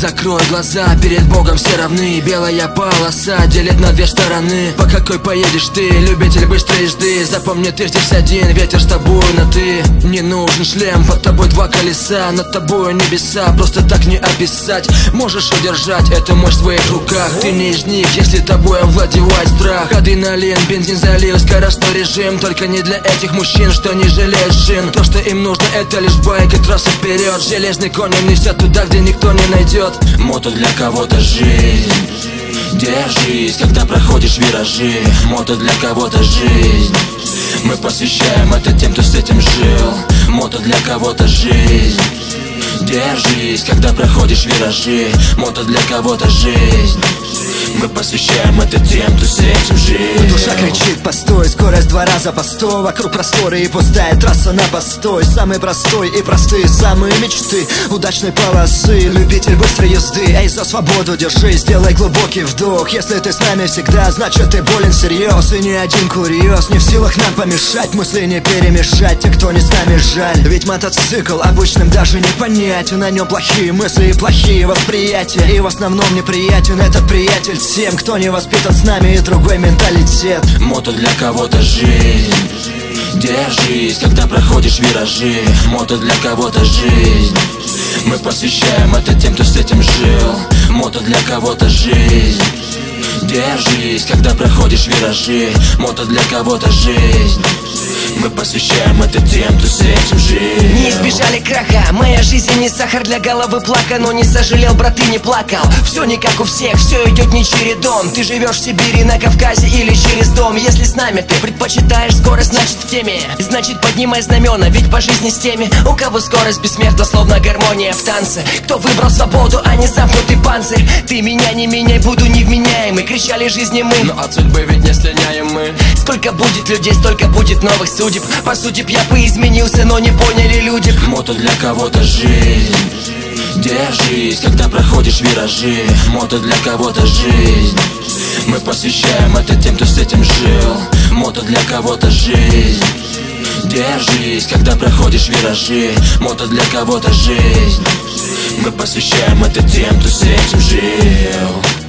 закрой глаза, перед Богом все равны. Белая полоса делит на две стороны. По какой поедешь ты, любитель быстрой езды? Запомни, ты здесь один, ветер с тобой на ты. Не нужен шлем, под тобой два колеса, над тобой небеса, просто так не описать. Можешь удержать эту мощь в своих руках. Ты не из них, если тобой овладевает страх. Адреналин, бензин залил, скоростной режим. Только не для этих мужчин, что не жалеют шин. То, что им нужно, это лишь байк и трасса вперед. Железный конь несет туда, где никто не найдет. Мото для кого-то жизнь. Держись, когда проходишь виражи. Мото для кого-то жизнь. Мы посвящаем это тем, кто с этим жил. Мото для кого-то жизнь. Держись, когда проходишь виражи. Мото для кого-то жизнь. Мы посвящаем это тем, кто с этим жил. Душа кричит постой, скорость 2 раза по 100. Вокруг просторы и пустая трасса на постой. Самый простой и простые самые мечты удачной полосы, любитель быстрой езды. Эй, за свободу держись, сделай глубокий вдох. Если ты с нами всегда, значит ты болен всерьез. И ни один курьез не в силах нам помешать. Мысли не перемешать, те, кто не с нами, жаль. Ведь мотоцикл обычным даже не понять. На нем плохие мысли и плохие восприятия. И в основном неприятен этот приятель всем, кто не воспитан с нами, и другой менталитет. Мото для кого-то жизнь. Держись, когда проходишь виражи. Мото для кого-то жизнь. Мы посвящаем это тем, кто с этим жил. Мото для кого-то жизнь. Держись, когда проходишь виражи. Мото для кого-то жизнь. Мы посвящаем это тем, кто с этим жил. Не избежали краха, моя жизнь не сахар для головы плака. Но не сожалел, брат, и не плакал. Все не как у всех, все идет не чередом. Ты живешь в Сибири, на Кавказе или через дом. Если с нами ты предпочитаешь скорость, значит в теме. Значит поднимай знамена, ведь по жизни с теми, у кого скорость бессмертна, словно гармония в танце. Кто выбрал свободу, а не замкнутый панцирь. Ты меня не меняй, буду невменяемый. Кричали жизни мы, но от судьбы ведь не слиняем мы. Сколько будет людей, столько будет новых судеб. По сути б я поизменился, но не поняли люди. Мото для кого-то жизнь. Держись, когда проходишь виражи. Мото для кого-то жизнь. Мы посвящаем это тем, кто с этим жил. Мото для кого-то жизнь. Держись, когда проходишь виражи. Мото для кого-то жизнь. Мы посвящаем это тем, кто с этим жил.